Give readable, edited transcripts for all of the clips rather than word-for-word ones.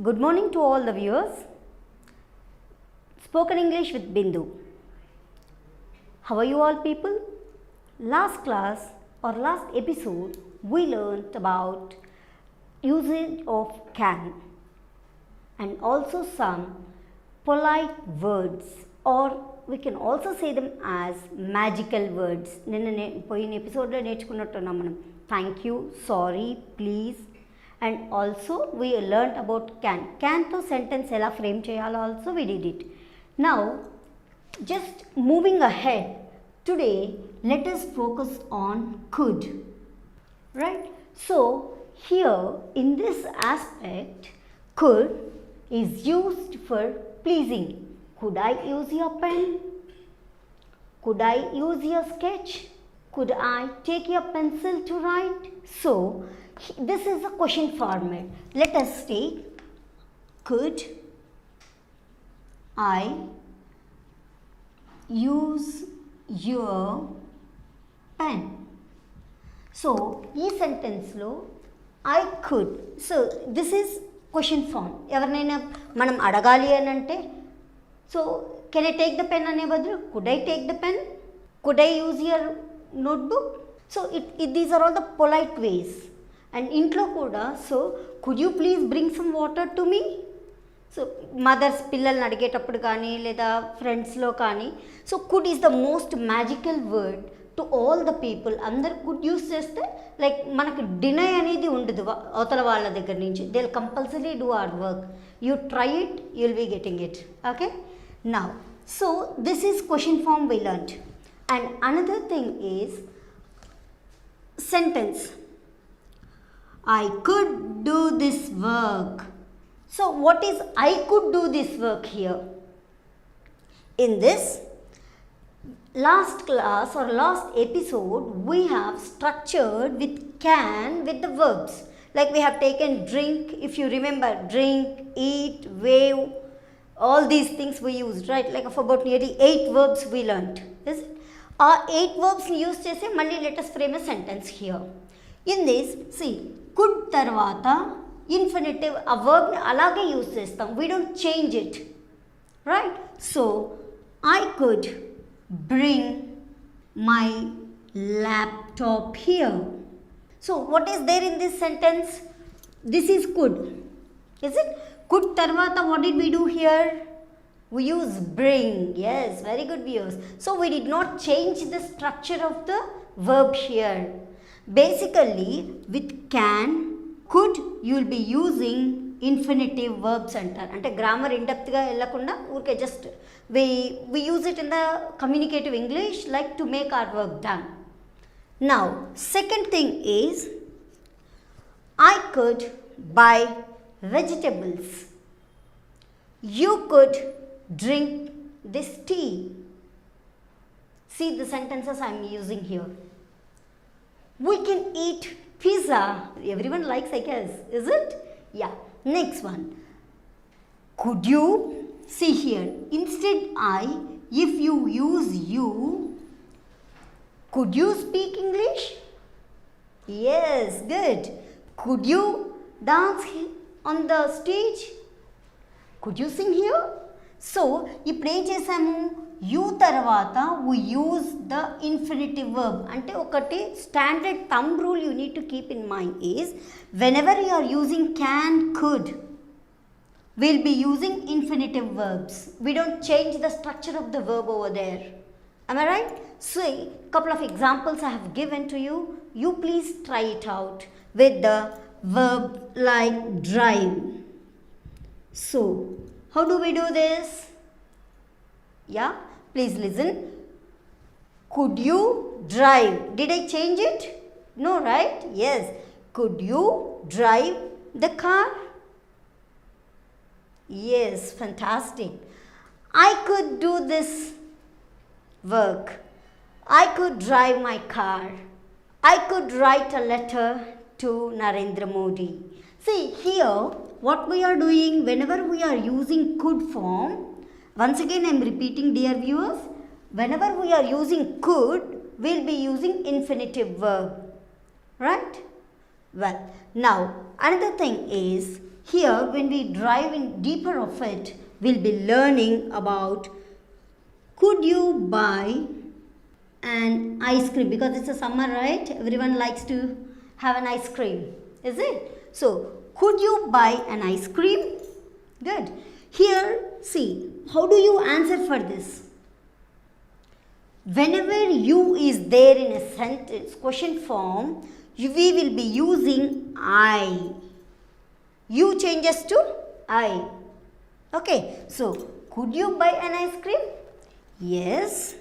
Good morning to all the viewers. Spoken English with Bindu. How are you all people? Last class or last episode we learnt about usage of can and also some polite words, or we can also say them as magical words. పోయిన ఎపిసోడ్లో నేర్చుకున్నట్టున్నాం మనం thank you, sorry, please. And also we learnt about can. Can to sentence ela frame cheyalo also we did it. Now just moving ahead, today let us focus on could. Right? So here in this aspect, could is used for pleasing. Could I use your pen? Could I use your sketch? Could I take your pencil to write? So this is a question format. Let us take could I use your pen? So ee sentence lo I could. So this is question form. Evarnaina manam adagali anante, so can I take the pen ane badlu could I take the pen? Could I use your notebook? So these are all the polite ways. And intlo kuda, so could you please bring some water to me? So mothers పిల్లల్ని అడిగేటప్పుడు కానీ లేదా ఫ్రెండ్స్లో కానీ, so could is the most magical word to all the people. అందరు could use చేస్తే like మనకు deny అనేది ఉండదు అవతల వాళ్ళ దగ్గర నుంచి. They will compulsory do our work. You try it, you will be getting it. Okay, now so this is question form we learned. And another thing is sentence. I could do this work. So what is I could do this work here? In this last class or last episode we have structured with can with the verbs. Like we have taken drink, if you remember, drink, eat, wave, all these things we used, right? Like of about nearly 8 verbs we learnt. Is it? 8 verbs use chese malli let us frame a sentence here. In this, see, could tarvata infinitive a verb ni alage use chestam. We don't change it, right? So I could bring my laptop here. So what is there in this sentence? This is could, is it? Could tarvata what did we do here? We use bring. Yes, very good viewers. So we did not change the structure of the verb here. Basically with can, could, you will be using infinitive verbs antar. Ante grammar in depth ga ellakunda urke just we use it in the communicative English like to make our work done. Now second thing is I could buy vegetables. You could drink this tea. See the sentences I am using here. We can eat pizza. Everyone likes, I guess, is it? Yeah. Next one. Could you, see here, instead I, if you use you, could you speak English? Yes, good. Could you dance on the stage? Could you sing here? So ఇప్పుడు ఏం చేసాము, you తర్వాత we use the infinitive verb. అంటే ఒకటి standard thumb rule you need to keep in mind is whenever you are using can, could, we'll be using infinitive verbs. We don't change the structure of the verb over there. Am I right? So a couple of examples I have given to you. You please try it out with the verb like drive. So how do we do this? Yeah, please listen. Could you drive? Did I change it? No, right? Yes. Could you drive the car? Yes, fantastic. I could do this work. I could drive my car. I could write a letter to Narendra Modi. See here, what we are doing whenever we are using could form, once again I am repeating dear viewers, whenever we are using could, we will be using infinitive verb, right? Well, now another thing is Here, when we dive in deeper of it, we'll be learning about could you buy an ice cream, because it's a summer, right? Everyone likes to have an ice cream, is it? So, could you buy an ice cream? Good. Here, see, how do you answer for this? Whenever you is there in a sentence, question form, we will be using I. You changes to I. Okay, so could you buy an ice cream? Yes,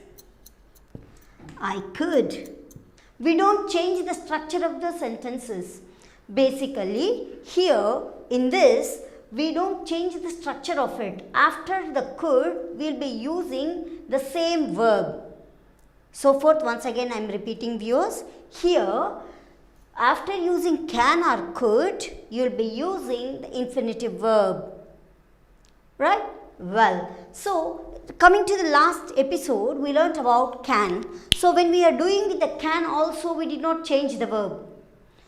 I could. We don't change the structure of the sentences. Basically, here in this, we don't change the structure of it. After the could, we'll be using the same verb. So forth, once again I am repeating, viewers. Here, after using can or could, you will be using the infinitive verb. Right? Well, so coming to the last episode, we learnt about can. So when we are doing with the can also, we did not change the verb.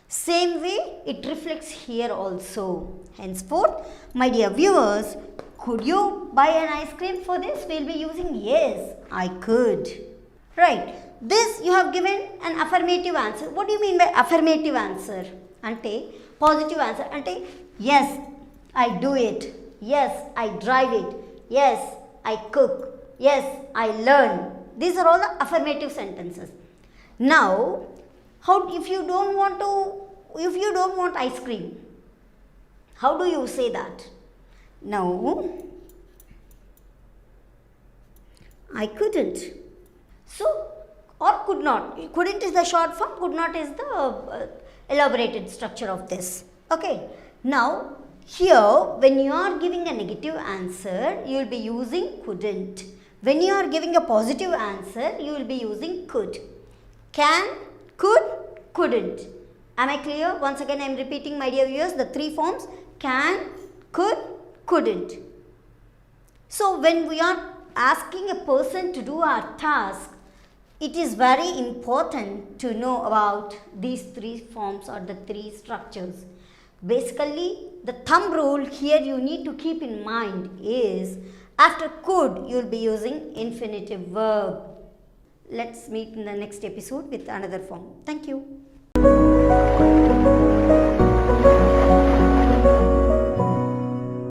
Same way, it reflects here also. Henceforth, my dear viewers, could you buy an ice cream for this? We will be using yes, I could. Right. This you have given an affirmative answer. What do you mean by affirmative answer? Ante, positive answer. Ante, yes, I do it. Yes, I drive it. Yes, I cook. Yes, I learn. These are all the affirmative sentences. Now, if you don't want ice cream, how do you say that? No, I couldn't. So, or could not. Couldn't is the short form, could not is the elaborated structure of this. Okay. Now, here when you are giving a negative answer, you will be using couldn't. When you are giving a positive answer, you will be using could. Can, could, couldn't. Am I clear? Once again I am repeating, my dear viewers, the three forms: can, could, couldn't. So when we are asking a person to do our task, it is very important to know about these three forms or the three structures. Basically, the thumb rule here you need to keep in mind is after could you will be using infinitive verb. Let's meet in the next episode with another form. Thank you.